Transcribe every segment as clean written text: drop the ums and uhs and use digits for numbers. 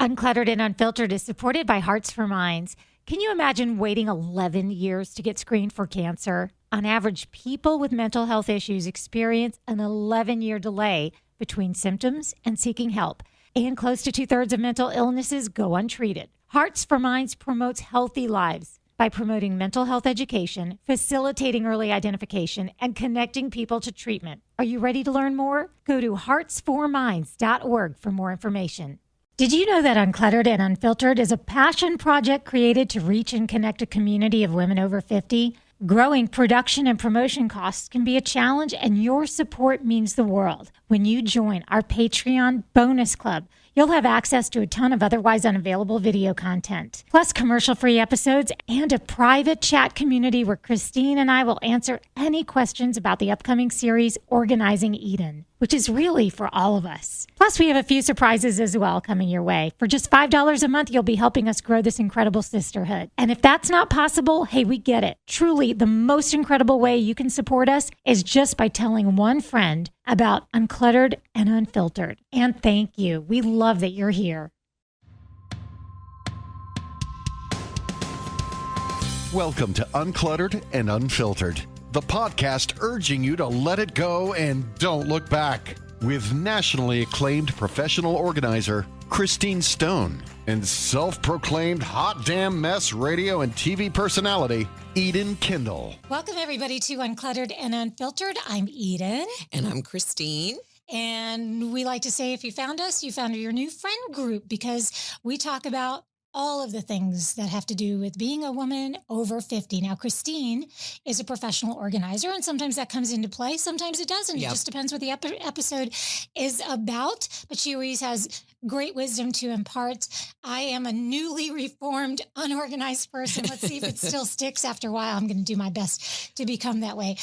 Uncluttered and Unfiltered is supported by Hearts for Minds. Can you imagine waiting 11 years to get screened for cancer? On average, people with mental health issues experience an 11-year delay between symptoms and seeking help, and close to 2/3 of mental illnesses go untreated. Hearts for Minds promotes healthy lives by promoting mental health education, facilitating early identification, and connecting people to treatment. Are you ready to learn more? Go to heartsforminds.org for more information. Did you know that Uncluttered and Unfiltered is a passion project created to reach and connect a community of women over 50? Growing production and promotion costs can be a challenge, and your support means the world. When you join our Patreon bonus club, you'll have access to a ton of otherwise unavailable video content, plus commercial-free episodes and a private chat community where Christine and I will answer any questions about the upcoming series, Organizing Eden, which is really for all of us. Plus, we have a few surprises as well coming your way. For just $5 a month, you'll be helping us grow this incredible sisterhood. And if that's not possible, hey, we get it. Truly, the most incredible way you can support us is just by telling one friend about Uncluttered and Unfiltered. And thank you. We love that you're here. Welcome to Uncluttered and Unfiltered, the podcast urging you to let it go and don't look back. With nationally acclaimed professional organizer Christine Stone and self-proclaimed hot damn mess radio and TV personality Eden Kendall. Welcome, everybody, to Uncluttered and Unfiltered. I'm Eden. And I'm Christine. And we like to say if you found us, you found your new friend group, because we talk about all of the things that have to do with being a woman over 50. Now, Christine is a professional organizer, and sometimes that comes into play. Sometimes it doesn't. Yep. It just depends what the episode is about. But she always has great wisdom to impart. I am a newly reformed, unorganized person. Let's see if it still sticks after a while. I'm going to do my best to become that way.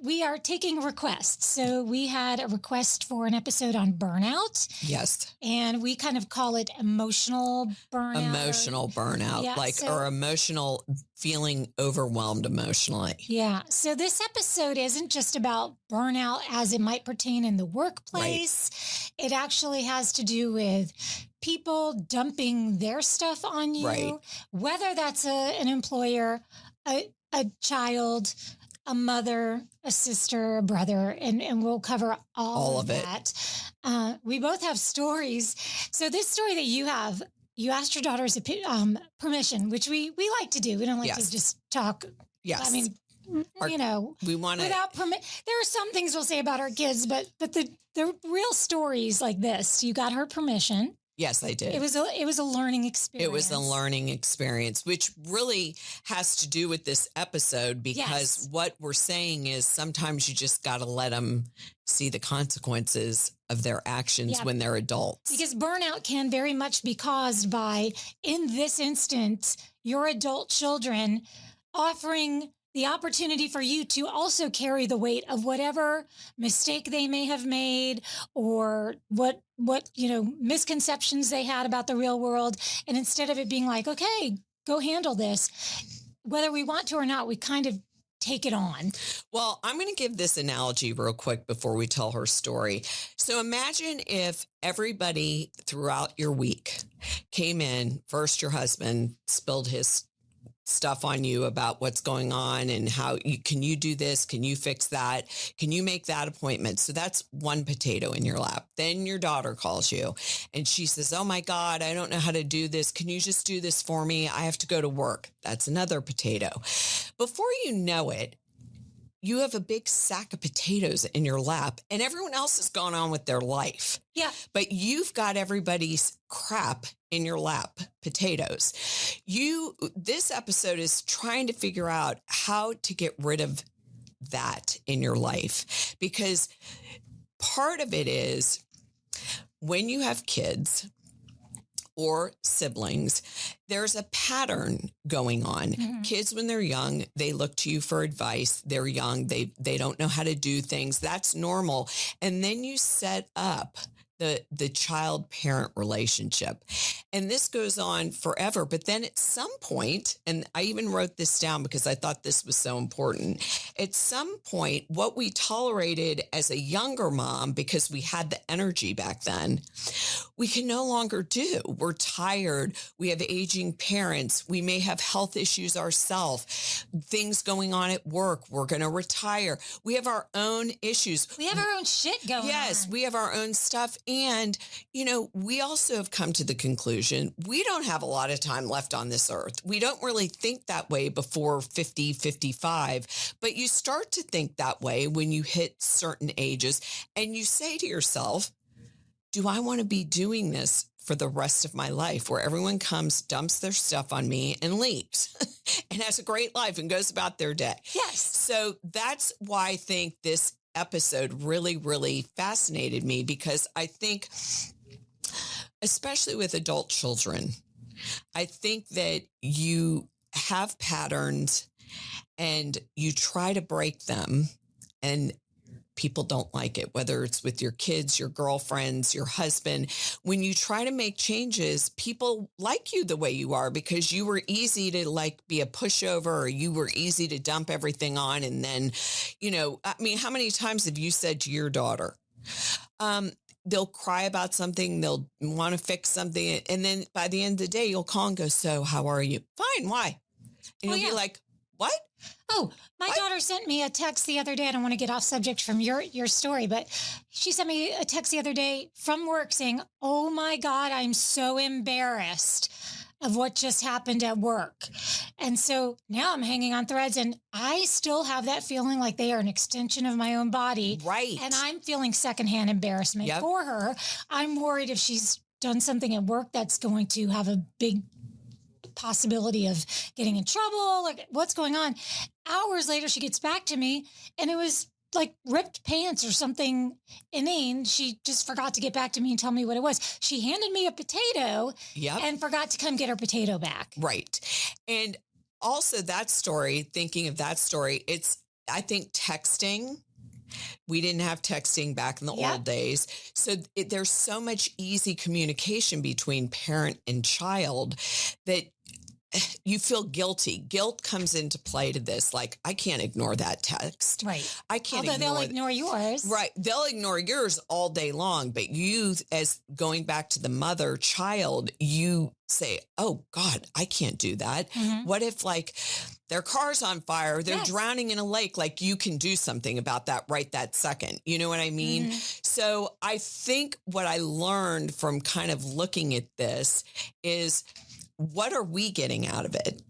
We are taking requests. So we had a request for an episode on burnout. Yes. And we kind of call it emotional burnout. Emotional burnout, yeah, or emotional feeling overwhelmed emotionally. Yeah. So this episode isn't just about burnout as it might pertain in the workplace. Right. It actually has to do with people dumping their stuff on you, right. Whether that's an employer, a child, a mother, a sister, a brother, and we'll cover all of that. We both have stories. So this story that you have, you asked your daughter's permission, which we like to do. We don't like to just talk. Yes. I mean, we want to, without permission. There are some things we'll say about our kids, but the real stories like this, you got her permission. Yes, I did. It was a learning experience. It was a learning experience, which really has to do with this episode, because what we're saying is sometimes you just got to let them see the consequences of their actions when they're adults. Because burnout can very much be caused by, in this instance, your adult children offering the opportunity for you to also carry the weight of whatever mistake they may have made, or what misconceptions they had about the real world. And instead of it being like, okay, go handle this, whether we want to or not, we kind of take it on. Well, I'm going to give this analogy real quick before we tell her story. So imagine if everybody throughout your week came in, first your husband spilled his stuff on you about what's going on and can you do this? Can you fix that? Can you make that appointment? So that's one potato in your lap. Then your daughter calls you and she says, oh my God, I don't know how to do this. Can you just do this for me? I have to go to work. That's another potato. Before you know it, you have a big sack of potatoes in your lap and everyone else has gone on with their life. Yeah. But you've got everybody's crap in your lap, potatoes. This episode is trying to figure out how to get rid of that in your life, because part of it is when you have kids or siblings, there's a pattern going on. Mm-hmm. Kids, when they're young, they look to you for advice. They're young. They don't know how to do things. That's normal. And then you set up the child-parent relationship. And this goes on forever. But then at some point, and I even wrote this down because I thought this was so important. At some point, what we tolerated as a younger mom, because we had the energy back then, we can no longer do. We're tired. We have aging parents. We may have health issues ourselves, things going on at work. We're going to retire. We have our own issues. We have our own shit going on. Yes, we have our own stuff. And, you know, we also have come to the conclusion we don't have a lot of time left on this earth. We don't really think that way before 50, 55, but you start to think that way when you hit certain ages and you say to yourself, do I want to be doing this for the rest of my life, where everyone comes, dumps their stuff on me and leaves and has a great life and goes about their day? Yes. So that's why I think this episode really, really fascinated me, because I think, especially with adult children, I think that you have patterns and you try to break them and people don't like it, whether it's with your kids, your girlfriends, your husband. When you try to make changes, people like you the way you are because you were easy to like be a pushover, or you were easy to dump everything on. And then, you know, I mean, how many times have you said to your daughter, they'll cry about something, they'll want to fix something, and then by the end of the day, you'll call and go, so how are you? Fine, why? And you'll be like, what? Oh, my daughter sent me a text the other day. I don't want to get off subject from your story, but she sent me a text the other day from work saying, oh my God, I'm so embarrassed of what just happened at work. And so now I'm hanging on threads, and I still have that feeling like they are an extension of my own body. Right. And I'm feeling secondhand embarrassment for her. I'm worried if she's done something at work that's going to have a big possibility of getting in trouble. Like, what's going on? Hours later, she gets back to me, and it was like ripped pants or something inane. She just forgot to get back to me and tell me what it was. She handed me a potato and forgot to come get her potato back. Right. And also that story, thinking of that story, I think texting, we didn't have texting back in the old days. So there's so much easy communication between parent and child that you feel guilty. Guilt comes into play to this. Like, I can't ignore that text. Right. I can't Although they'll ignore yours. Right. They'll ignore yours all day long. But you, as going back to the mother child, you say, oh God, I can't do that. Mm-hmm. What if like their car's on fire, they're drowning in a lake? Like, you can do something about that right that second. You know what I mean? Mm-hmm. So I think what I learned from kind of looking at this is, what are we getting out of it?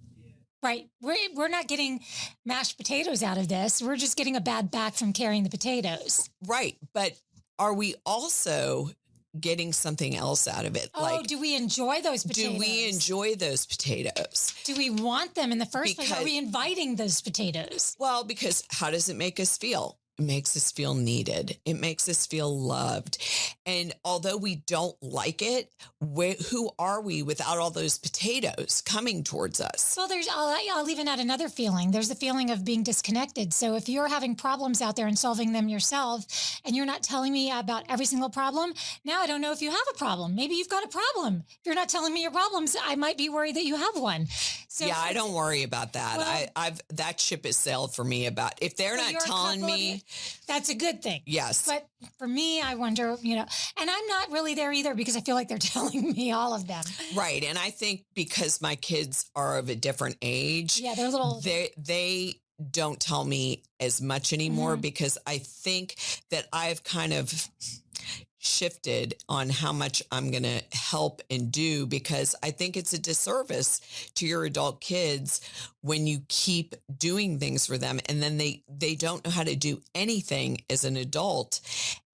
Right. We're not getting mashed potatoes out of this. We're just getting a bad back from carrying the potatoes. Right. But are we also getting something else out of it? Oh, like, do we enjoy those potatoes? Do we enjoy those potatoes? Do we want them in the first place? Are we inviting those potatoes? Well, because how does it make us feel? It makes us feel needed. It makes us feel loved. And although we don't like it, who are we without all those potatoes coming towards us? Well, I'll even add another feeling. There's the feeling of being disconnected. So if you're having problems out there and solving them yourself, and you're not telling me about every single problem, now I don't know if you have a problem. Maybe you've got a problem. If you're not telling me your problems, I might be worried that you have one. So yeah, I don't worry about that. Well, I've that ship has sailed for me. About if they're not telling me. That's a good thing. Yes. But for me, I wonder, and I'm not really there either because I feel like they're telling me all of them. Right. And I think because my kids are of a different age. Yeah, they're little. They don't tell me as much anymore because I think that I've kind of shifted on how much I'm going to help and do, because I think it's a disservice to your adult kids when you keep doing things for them and then they don't know how to do anything as an adult.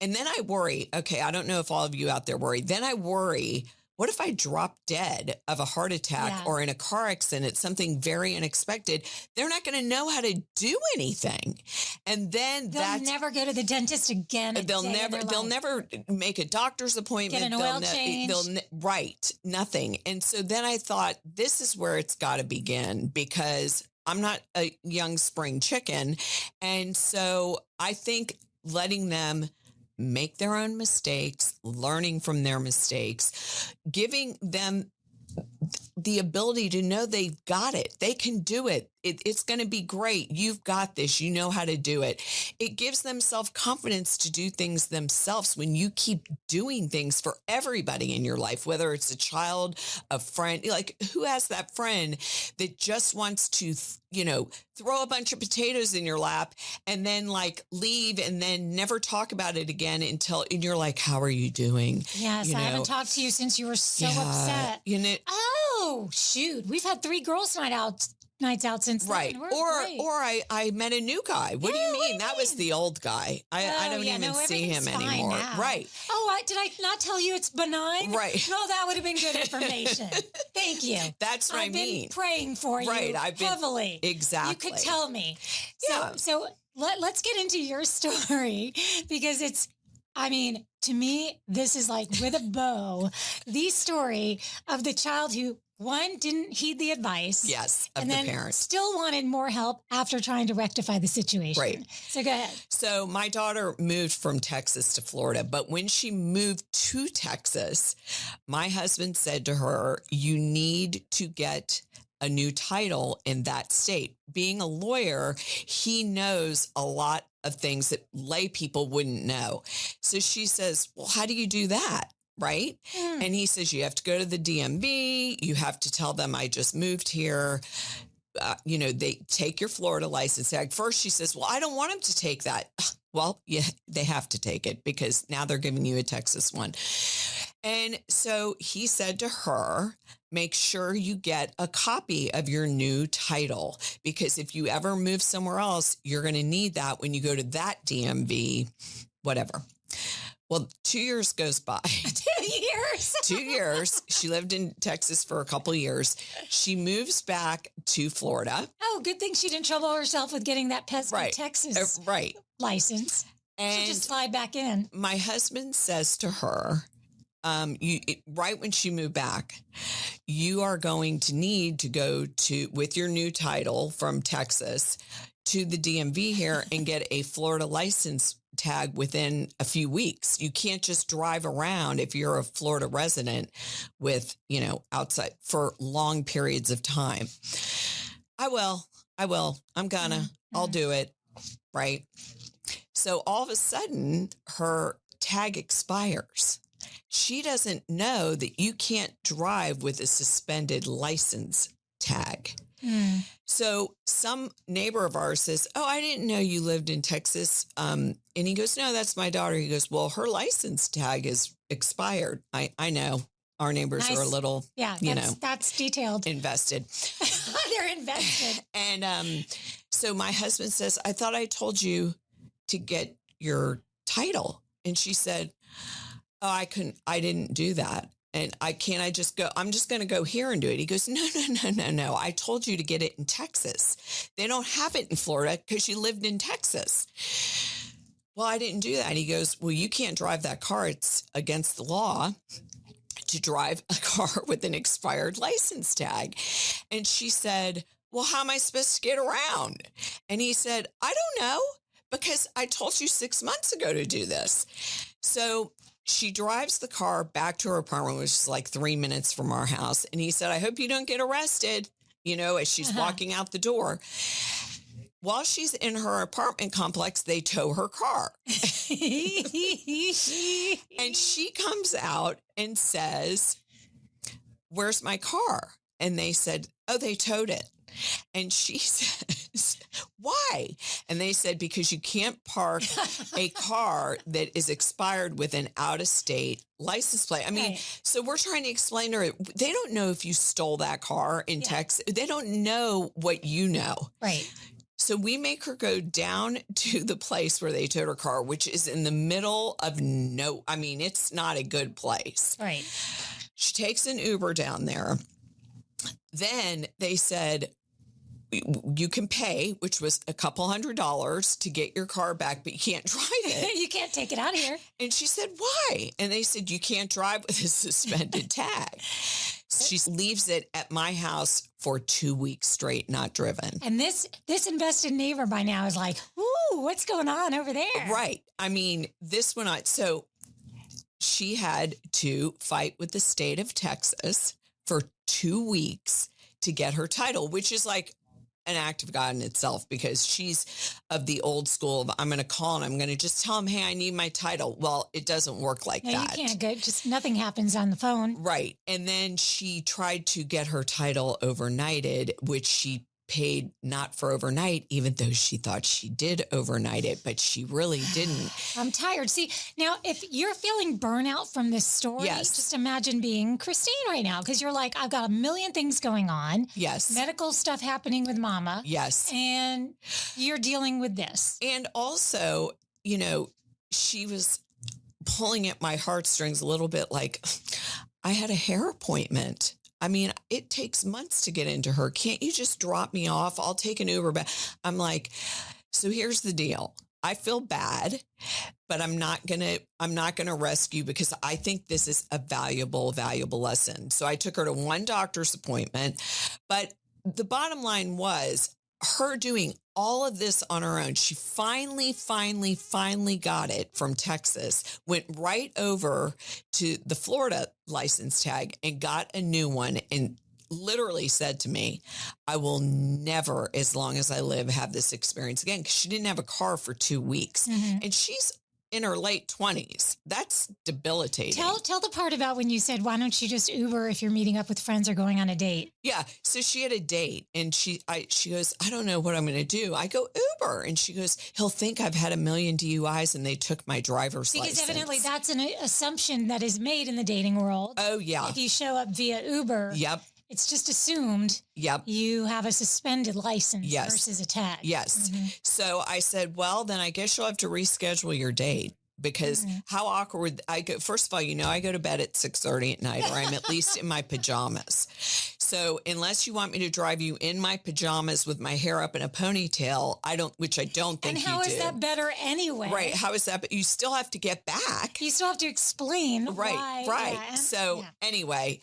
And then I worry, okay, I don't know if all of you out there worry. Then I worry, what if I drop dead of a heart attack or in a car accident, something very unexpected? They're not going to know how to do anything. And then they'll never go to the dentist again. They'll never make a doctor's appointment. Get an oil change. Right. Nothing. And so then I thought, this is where it's got to begin, because I'm not a young spring chicken. And so I think letting them make their own mistakes, learning from their mistakes, giving them the ability to know they've got it. They can do it. It's going to be great. You've got this. You know how to do it. It gives them self-confidence to do things themselves when you keep doing things for everybody in your life, whether it's a child, a friend. Like, who has that friend that just wants to, throw a bunch of potatoes in your lap and then like leave and then never talk about it again and you're like, how are you doing? Yes, I haven't talked to you since you were so upset. Oh, shoot. We've had 3 girls' nights out since right. then. Or I met a new guy. What do you mean? That was the old guy. I don't even see him anymore. Now. Right. Oh, did I not tell you it's benign? Right. No, that would have been good information. Thank you. That's what I mean. I've been praying for you heavily. Exactly. You could tell me. Yeah. So let's get into your story because to me, this is like with a bow, the story of the child who, one, didn't heed the advice. Yes, of and the then parents. Still wanted more help after trying to rectify the situation. Right. So go ahead. So my daughter moved from Texas to Florida, but when she moved to Texas, my husband said to her, you need to get a new title in that state. Being a lawyer, he knows a lot of things that lay people wouldn't know. So she says, well, how do you do that? Right. And he says, you have to go to the DMV. You have to tell them I just moved here. They take your Florida license tag. First, she says, well, I don't want them to take that. Well, yeah, they have to take it because now they're giving you a Texas one. And so he said to her, make sure you get a copy of your new title, because if you ever move somewhere else, you're going to need that when you go to that DMV, whatever. Well, 2 years goes by. 2 years? 2 years. She lived in Texas for a couple of years. She moves back to Florida. Oh, good thing she didn't trouble herself with getting that pesky Texas license. And she'll just slide back in. My husband says to her, right when she moved back, you are going to need to go with your new title from Texas to the DMV here and get a Florida license tag within a few weeks. You can't just drive around if you're a Florida resident with, outside for long periods of time. I will. I'm gonna. I'll do it. Right. So all of a sudden, her tag expires. She doesn't know that you can't drive with a suspended license tag. So some neighbor of ours says, oh, I didn't know you lived in Texas. And he goes, no, that's my daughter. He goes, well, her license tag is expired. I know our neighbors are a little, that's detailed. Invested. They're invested. And so my husband says, I thought I told you to get your title. And she said, oh, I didn't do that. And I just go, I'm just going to go here and do it. He goes, no. I told you to get it in Texas. They don't have it in Florida because you lived in Texas. Well, I didn't do that. He goes, well, you can't drive that car. It's against the law to drive a car with an expired license tag. And she said, well, how am I supposed to get around? And he said, I don't know, because I told you 6 months ago to do this. So she drives the car back to her apartment, which is like 3 minutes from our house. And he said, I hope you don't get arrested, as she's walking out the door. While she's in her apartment complex, they tow her car. And she comes out and says, where's my car? And they said, oh, they towed it. And she says, why? And they said, because you can't park a car that is expired with an out-of-state license plate. I mean, So we're trying to explain to her, they don't know if you stole that car in Texas. They don't know what you know. Right. So we make her go down to the place where they towed her car, which is in the middle of it's not a good place. Right. She takes an Uber down there. Then they said, you can pay, which was a couple $100 to get your car back, but you can't drive it. You can't take it out of here. And she said, why? And they said, you can't drive with a suspended tag. She leaves it at my house for 2 weeks straight, not driven. And this invested neighbor by now is like, ooh, what's going on over there? Right. I mean, this one, so she had to fight with the state of Texas for 2 weeks to get her title, which is like an act of God in itself, because she's of the old school of, I'm going to call and I'm going to just tell him, hey, I need my title. Well, it doesn't work like No, that. you can't go, just nothing happens on the phone. Right. And then she tried to get her title overnighted, which she paid not for overnight, even though she thought she did overnight it, but she really didn't. I'm tired. See, now if you're feeling burnout from this story, Yes. just imagine being Christine right now, because you're like, I've got a million things going on. Yes. Medical stuff happening with mama. Yes. And you're dealing with this. And also, you know, she was pulling at my heartstrings a little bit, like, I had a hair appointment. I mean, it takes months to get into her. Can't you just drop me off? I'll take an Uber back. I'm like, so here's the deal. I feel bad, but I'm not going to rescue, because I think this is a valuable lesson. So I took her to one doctor's appointment, but the bottom line was her doing all of this on her own. She finally got it from Texas, went right over to the Florida license tag and got a new one, and literally said to me, I will never, as long as I live, have this experience again, because she didn't have a car for 2 weeks. Mm-hmm. And she's in her late 20s. That's debilitating. Tell the part about when you said, why don't you just Uber if you're meeting up with friends or going on a date? Yeah. So she had a date, and she goes, I don't know what I'm going to do. I go, Uber. And she goes, he'll think I've had a million DUIs and they took my driver's license. Because evidently that's an assumption that is made in the dating world. Oh, yeah. If you show up via Uber. Yep. It's just assumed you have a suspended license versus a tag. Yes. Mm-hmm. So I said, well, then I guess you'll have to reschedule your date, because how awkward. I go, first of all, you know, I go to bed at 6:30 at night, or I'm at least in my pajamas. So unless you want me to drive you in my pajamas with my hair up in a ponytail, which I don't think you do. And how is that better anyway? Right. How is that? But you still have to get back. You still have to explain why. Right. Yeah. So anyway,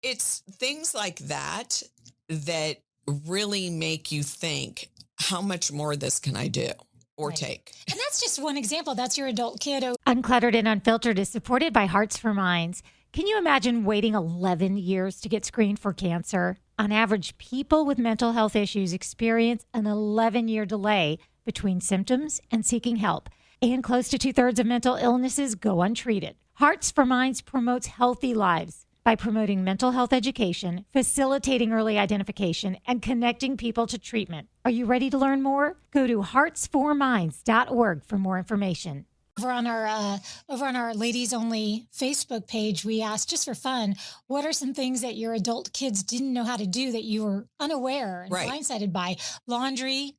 it's things like that that really make you think, how much more of this can I do or take? And that's just one example. That's your adult kid. Uncluttered and Unfiltered is supported by Hearts for Minds. Can you imagine waiting 11 years to get screened for cancer? On average, people with mental health issues experience an 11-year delay between symptoms and seeking help. And close to 2/3 of mental illnesses go untreated. Hearts for Minds promotes healthy lives by promoting mental health education, facilitating early identification, and connecting people to treatment. Are you ready to learn more? Go to heartsforminds.org for more information. Over on our ladies only Facebook page, we asked, just for fun, what are some things that your adult kids didn't know how to do that you were unaware and blindsided by? Laundry,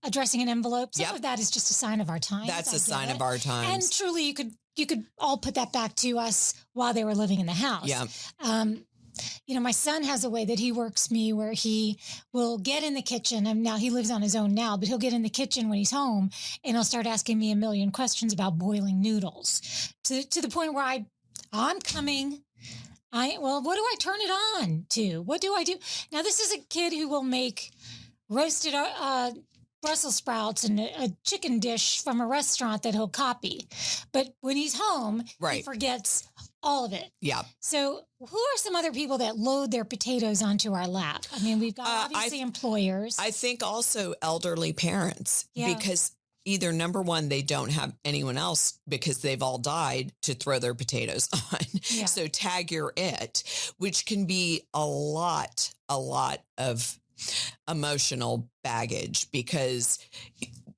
addressing an envelope. Some of that is just a sign of our times. That's a sign of our times. And truly, you could all put that back to us while they were living in the house. Yeah. You know, my son has a way that he works me where he will get in the kitchen, and now he lives on his own now, but he'll get in the kitchen when he's home and he'll start asking me a million questions about boiling noodles to the point where I'm coming. What do I turn it on to? What do I do? Now, this is a kid who will make roasted Brussels sprouts and a chicken dish from a restaurant that he'll copy. But when he's home, he forgets all of it. Yeah. So who are some other people that load their potatoes onto our lap? I mean, we've got obviously employers. I think also elderly parents, because either number one, they don't have anyone else because they've all died to throw their potatoes on. Yeah. So tag you're it, which can be a lot of emotional baggage, because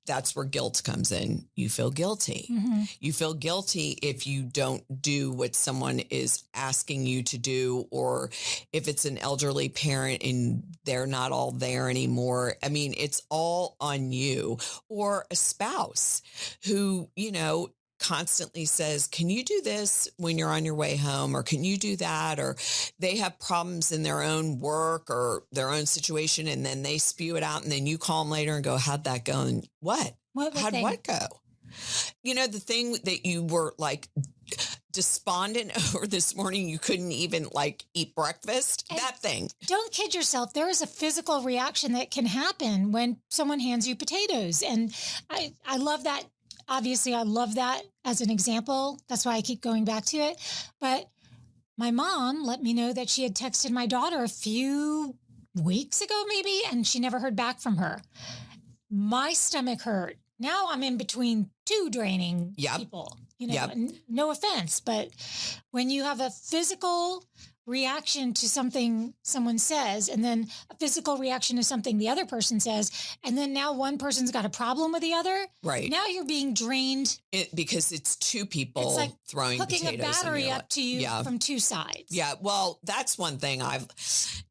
that's where guilt comes in. You feel guilty. Mm-hmm. You feel guilty if you don't do what someone is asking you to do, or if it's an elderly parent and they're not all there anymore. I mean, it's all on you. Or a spouse who, you know, constantly says, can you do this when you're on your way home? Or can you do that? Or they have problems in their own work or their own situation, and then they spew it out, and then you call them later and go, how'd that go? And how'd what go? You know, the thing that you were like despondent over this morning, you couldn't even like eat breakfast, and that thing. Don't kid yourself. There is a physical reaction that can happen when someone hands you potatoes. And I love that. Obviously, I love that as an example. That's why I keep going back to it. But my mom let me know that she had texted my daughter a few weeks ago, maybe, and she never heard back from her. My stomach hurt. Now I'm in between two draining people, no offense, but when you have a physical reaction to something someone says, and then a physical reaction to something the other person says, and then now one person's got a problem with the other. Right. Now you're being drained. Because it's two people it's like throwing hooking potatoes a battery up to you from two sides. Yeah. Well, that's one thing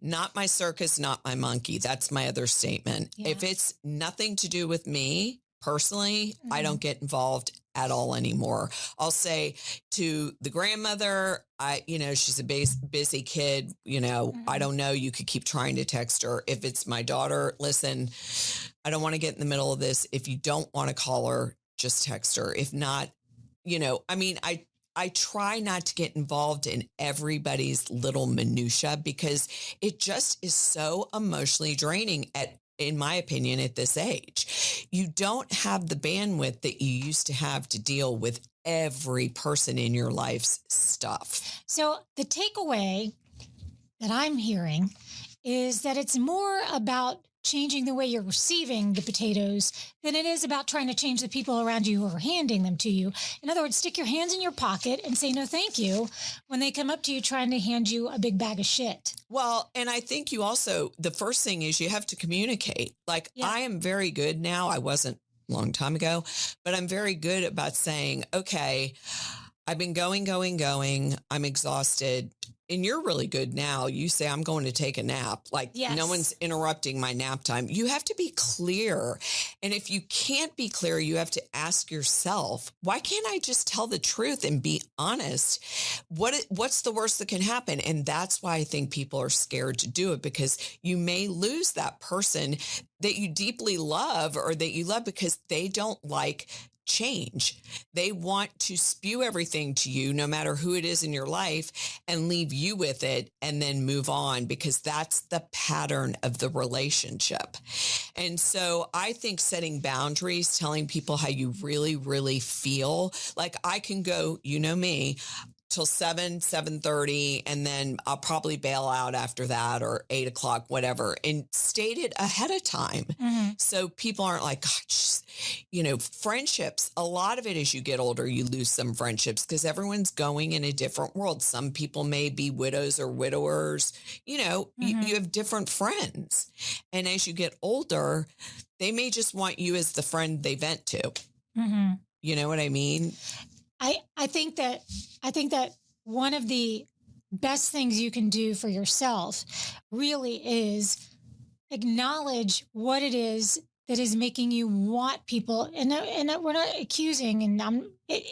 not my circus, not my monkey. That's my other statement. Yeah. If it's nothing to do with me personally, I don't get involved at all anymore. I'll say to the grandmother, she's a busy kid. I don't know. You could keep trying to text her. If it's my daughter, listen, I don't want to get in the middle of this. If you don't want to call her, just text her. If not, I try not to get involved in everybody's little minutia because it just is so emotionally draining in my opinion, at this age. You don't have the bandwidth that you used to have to deal with every person in your life's stuff. So the takeaway that I'm hearing is that it's more about changing the way you're receiving the potatoes than it is about trying to change the people around you who are handing them to you. In other words, stick your hands in your pocket and say no thank you when they come up to you trying to hand you a big bag of shit. Well, and I think you also, the first thing is you have to communicate. I am very good now. I wasn't a long time ago, but I'm very good about saying, okay, I've been going. I'm exhausted. And you're really good now. You say, I'm going to take a nap. No one's interrupting my nap time. You have to be clear. And if you can't be clear, you have to ask yourself, why can't I just tell the truth and be honest? What's the worst that can happen? And that's why I think people are scared to do it, because you may lose that person that you deeply love or that you love because they don't like change. They want to spew everything to you, no matter who it is in your life, and leave you with it and then move on, because that's the pattern of the relationship. And so I think setting boundaries, telling people how you really, really feel, I can go, me, till 7:30, and then I'll probably bail out after that, or 8:00, whatever, and state it ahead of time. Mm-hmm. So people aren't like, gosh, friendships, a lot of it as you get older, you lose some friendships because everyone's going in a different world. Some people may be widows or widowers, mm-hmm. you have different friends. And as you get older, they may just want you as the friend they vent to. Mm-hmm. You know what I mean? I think that one of the best things you can do for yourself really is acknowledge what it is that is making you want people. And we're not accusing, and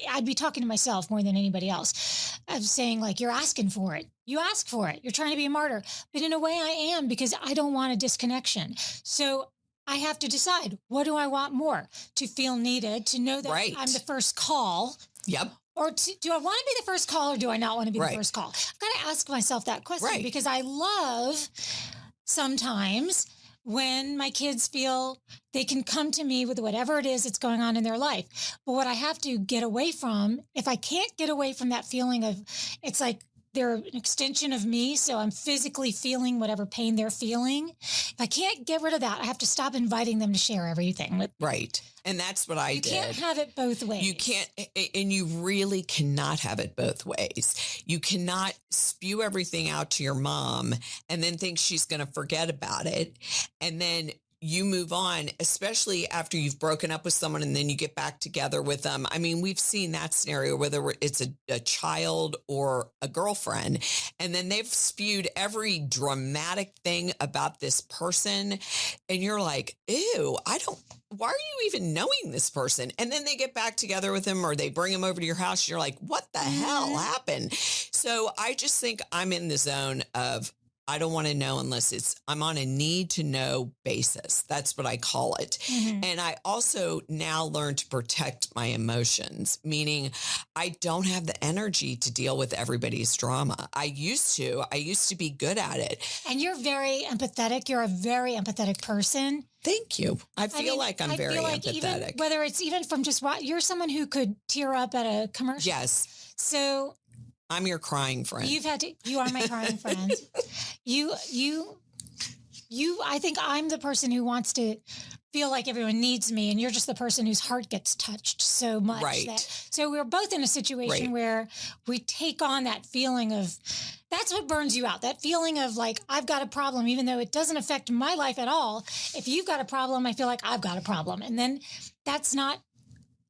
I'd be talking to myself more than anybody else, of saying you're asking for it. You ask for it. You're trying to be a martyr. But in a way I am, because I don't want a disconnection. So I have to decide, what do I want more? To feel needed, to know that I'm the first call. Yep. Or do I want to be the first call, or do I not want to be the first call? I've got to ask myself that question, because I love sometimes when my kids feel they can come to me with whatever it is that's going on in their life. But what I have to get away from, if I can't get away from that feeling of, it's like they're an extension of me, so I'm physically feeling whatever pain they're feeling. If I can't get rid of that, I have to stop inviting them to share everything with me. Right. And that's what I did. You can't have it both ways. You can't, and you really cannot have it both ways. You cannot spew everything out to your mom and then think she's going to forget about it. And then you move on, especially after you've broken up with someone and then you get back together with them. I mean, we've seen that scenario, whether it's a child or a girlfriend, and then they've spewed every dramatic thing about this person. And you're like, ew, why are you even knowing this person? And then they get back together with him, or they bring him over to your house. And you're like, what the hell happened? So I just think I'm in the zone of, I don't want to know unless I'm on a need to know basis. That's what I call it. Mm-hmm. And I also now learn to protect my emotions, meaning I don't have the energy to deal with everybody's drama. I used to be good at it. And you're very empathetic. You're a very empathetic person. Thank you. I feel like I'm very empathetic. Even, whether it's even from just you're someone who could tear up at a commercial. Yes. So I'm your crying friend. You are my crying friend. I think I'm the person who wants to feel like everyone needs me, and you're just the person whose heart gets touched so much. Right. So we're both in a situation where we take on that feeling of, that's what burns you out. That feeling of like, I've got a problem, even though it doesn't affect my life at all. If you've got a problem, I feel like I've got a problem. And then that's not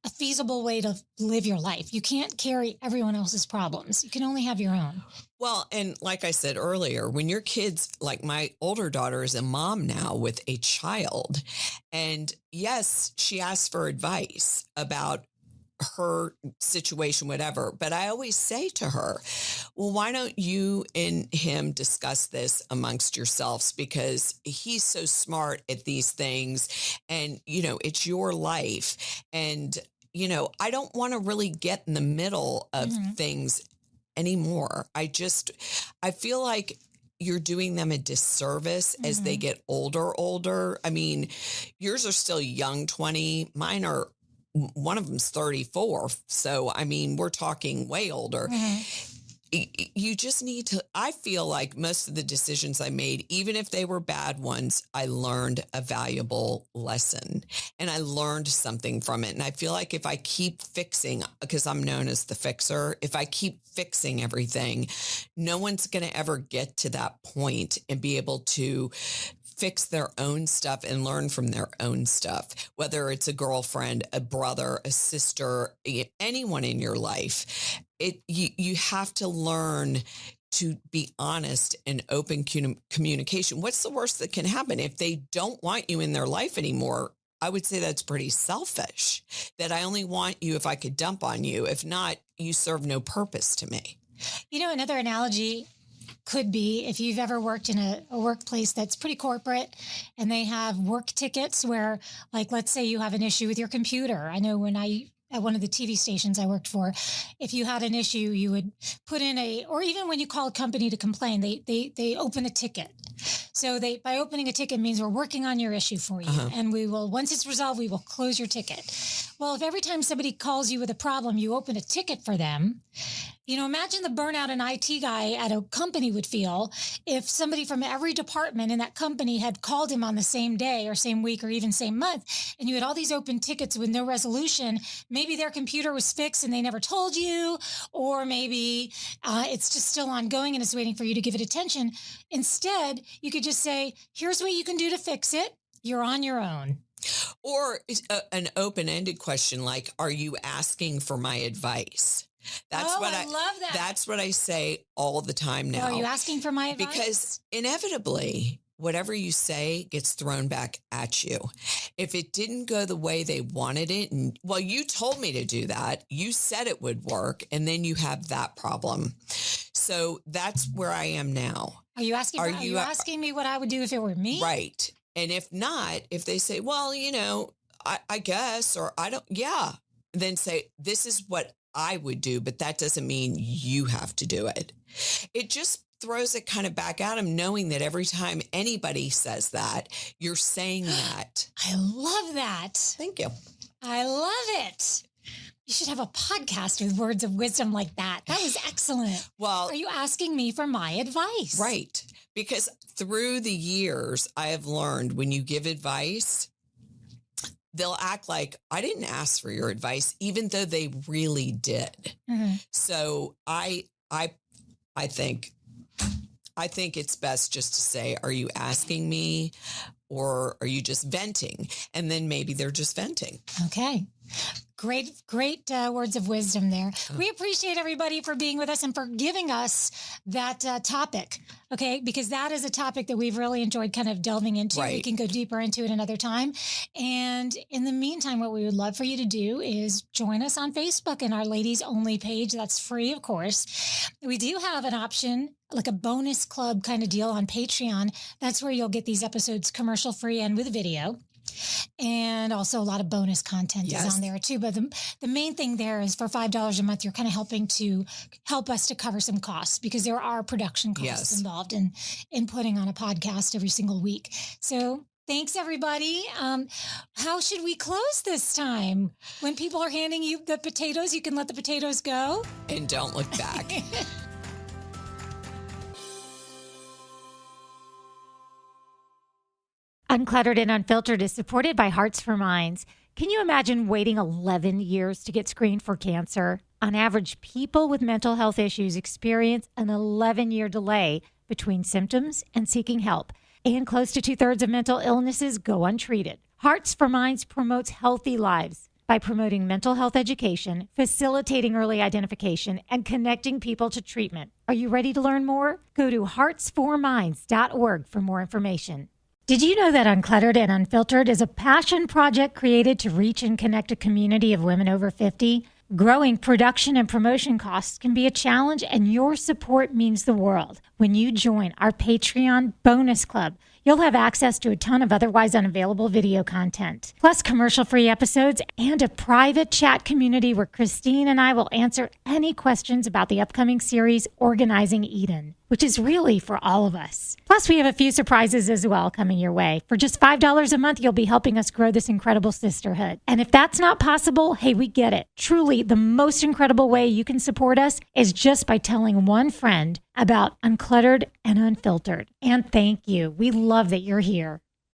a feasible way to live your life. You can't carry everyone else's problems. You can only have your own. Well, and like I said earlier, when your kids, like my older daughter is a mom now with a child, and yes, she asks for advice about her situation, whatever. But I always say to her, well, why don't you and him discuss this amongst yourselves? Because he's so smart at these things, and, it's your life. And, I don't want to really get in the middle of things anymore. I feel like you're doing them a disservice as they get older. I mean, yours are still young, 20, mine are, one of them's 34. So, I mean, we're talking way older. You just need to, I feel like most of the decisions I made, even if they were bad ones, I learned a valuable lesson and I learned something from it. And I feel like if I keep fixing, because I'm known as the fixer, if I keep fixing everything, no one's going to ever get to that point and be able to fix their own stuff and learn from their own stuff, whether it's a girlfriend, a brother, a sister, anyone in your life. You have to learn to be honest and open communication. What's the worst that can happen? If they don't want you in their life anymore, I would say that's pretty selfish, that I only want you if I could dump on you. If not, you serve no purpose to me. Another analogy could be if you've ever worked in a workplace that's pretty corporate and they have work tickets where, like, let's say you have an issue with your computer. I know at one of the TV stations I worked for, if you had an issue, you would put in or even when you call a company to complain, they open a ticket. So by opening a ticket means we're working on your issue for you. And once it's resolved, we will close your ticket. Well, if every time somebody calls you with a problem, you open a ticket for them, imagine the burnout an IT guy at a company would feel if somebody from every department in that company had called him on the same day or same week or even same month, and you had all these open tickets with no resolution. Maybe their computer was fixed and they never told you, or maybe it's just still ongoing and it's waiting for you to give it attention. Instead, you could just say, here's what you can do to fix it. You're on your own. Or an open-ended question like, are you asking for my advice? I love that. That's what I say all the time now. Are you asking for my advice? Because inevitably, whatever you say gets thrown back at you. If it didn't go the way they wanted it, and you told me to do that, you said it would work, and then you have that problem. So that's where I am now. Are you asking me what I would do if it were me? Right. And if not, if they say, well, I guess, or I don't, then say, this is what I would do, but that doesn't mean you have to do it. It just throws it kind of back at them, knowing that every time anybody says that, you're saying that. I love that. Thank you. I love it. You should have a podcast with words of wisdom like that. That was excellent. Well, are you asking me for my advice? Right. Because through the years, I have learned when you give advice, they'll act like I didn't ask for your advice, even though they really did. So I think it's best just to say, are you asking me or are you just venting? And then maybe they're just venting. Okay. Great words of wisdom there. We appreciate everybody for being with us and for giving us that topic, okay? Because that is a topic that we've really enjoyed kind of delving into. Right. We can go deeper into it another time. And in the meantime, what we would love for you to do is join us on Facebook in our Ladies Only page. That's free, of course. We do have an option, like a bonus club kind of deal on Patreon. That's where you'll get these episodes commercial free and with video. And also a lot of bonus content is on there too. But the main thing there is for $5 a month, you're kind of help us to cover some costs because there are production costs involved in putting on a podcast every single week. So Thanks, everybody. How should we close this time? When people are handing you the potatoes, you can let the potatoes go. And don't look back. Uncluttered and Unfiltered is supported by Hearts for Minds. Can you imagine waiting 11 years to get screened for cancer? On average, people with mental health issues experience an 11-year delay between symptoms and seeking help. And close to 2/3 of mental illnesses go untreated. Hearts for Minds promotes healthy lives by promoting mental health education, facilitating early identification, and connecting people to treatment. Are you ready to learn more? Go to heartsforminds.org for more information. Did you know that Uncluttered and Unfiltered is a passion project created to reach and connect a community of women over 50? Growing production and promotion costs can be a challenge, and your support means the world. When you join our Patreon bonus club, you'll have access to a ton of otherwise unavailable video content, plus commercial-free episodes and a private chat community where Christine and I will answer any questions about the upcoming series, Organizing Eden, which is really for all of us. Plus, we have a few surprises as well coming your way. For just $5 a month, you'll be helping us grow this incredible sisterhood. And if that's not possible, hey, we get it. Truly, the most incredible way you can support us is just by telling one friend about Uncluttered and Unfiltered. And thank you. We love that you're here.